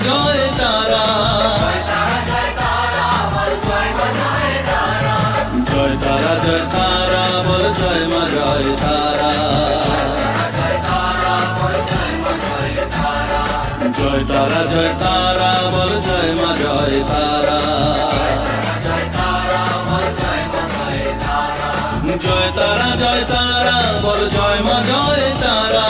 জয় তারা, জয় তারা জয় তারা বল জয় মা জয় তারা, জয় তারা জয় তারা বল জয় মা জয় তারা, জয় তারা জয় তারা বল জয় মা জয় তারা,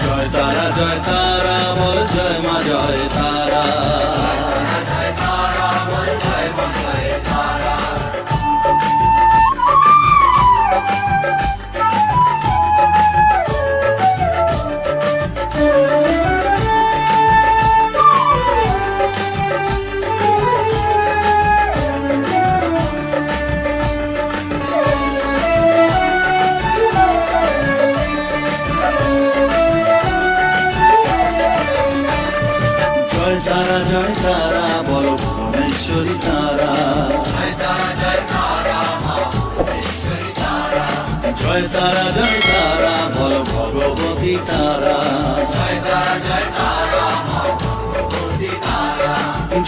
জয় তারা জয় তারা বল জয় মা জয় তারা। জয় তারা বল ভুবনেশ্বরী তারা, জয় তারা জয় তারা বল ভগবতী তারা,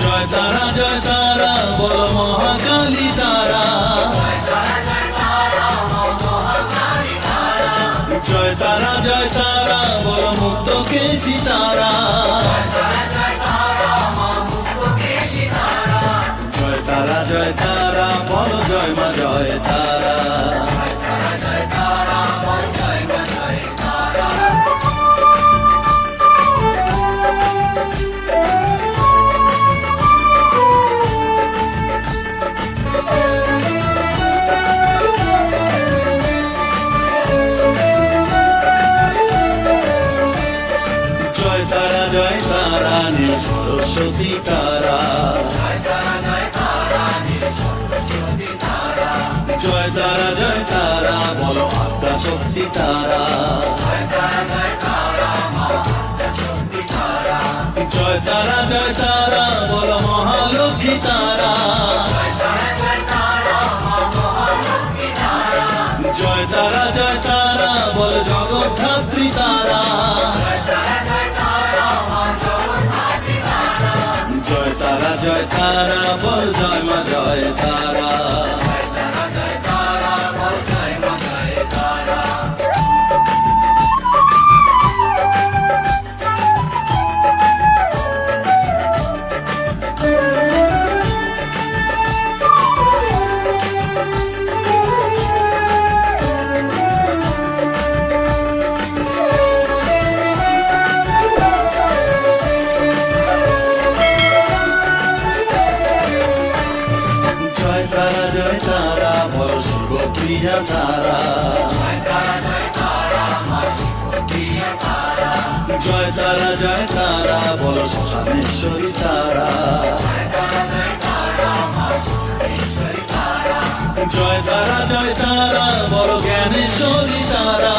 জয় তারা জয় তারা বল মহাকালী তারা, জয় তারা জয় তারা বল মুক্তকেশী তারা, জয় তারা জয় তারা বল জয় মা জয় তারা। জয় তারা জয় তারা নীল সরস্বতী তারা, জয় তারা জয় তারা বল আদ্যা শক্তি তারা, জয় তারা জয় তারা বল মহালক্ষ্মী তারা, জয় তারা জয় তারা বল জগদ্ধাত্রী তারা, জয় তারা জয় তারা বল জয় মা জয় তারা। জয় তারা জয় তারা বল শিবপ্রিয়া তারা, জয় তারা জয় তারা বল শ্মশানেশ্বরী তারা, জয় তারা জয় তারা বল জ্ঞানেশ্বরী তারা,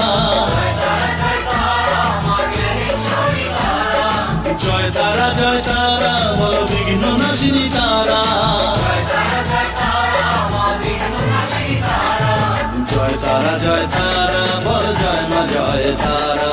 জয় তারা জয় তারা বল বিঘ্ন নাশিনী তারা, জয় তারা জয় তারা বল জয় মা জয় তারা।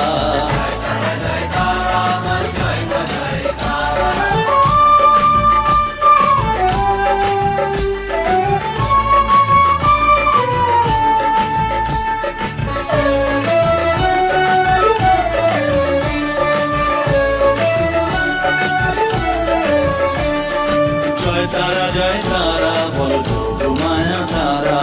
জয় তারা জয় তারা বল মায়া তারা,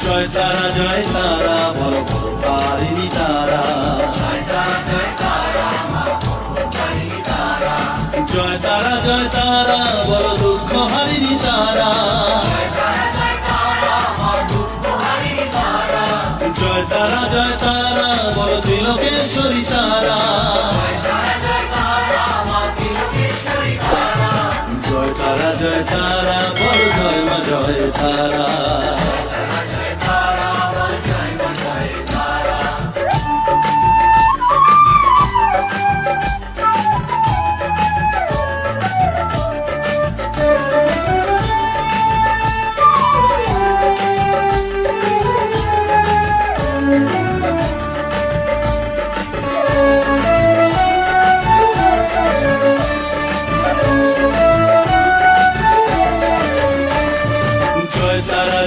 জয় তারা জয় তারা বল তারিণী তারা, জয় তারা জয় তারা বল দুঃখ হারিণী তারা, জয় তারা জয় তারা বল ত্রিলোকেশ্বরী তারা, জয় তারা জয় তারা বল জয় মা জয় তারা।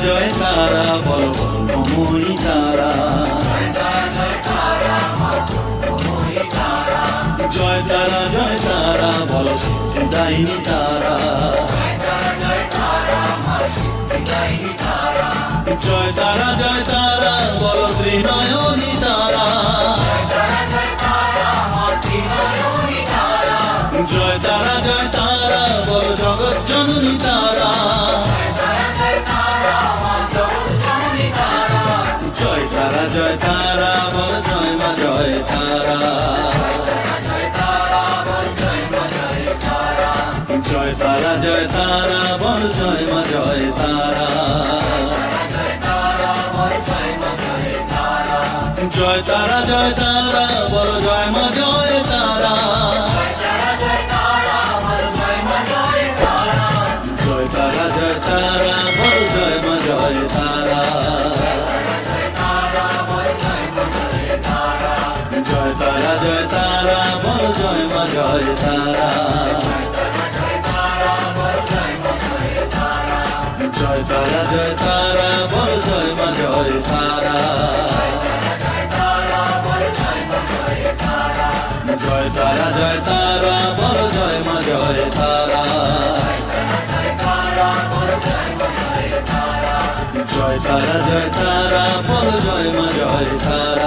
জয় তারা বল ব্রহ্মময়ী তারা, জয় তারা বল সিদ্ধিদায়িনী তারা, জয় তারা বল ত্রিনয়নী তারা, জয় তারা বল জগৎ জননী তারা, জয় তারা বল জয় মা জয় তারা, জয় তারা বল জয় মা জয় তারা, জয় তারা বল জয় মা জয় তারা, জয় তারা বল জয় মা জয় তারা, জয় তারা বল জয় মা জয় তারা, জয় তারা বল জয় মা জয় তারা, জয় তারা বল জয় মা জয় তারা, জয় তারা বল জয় মা জয় তারা।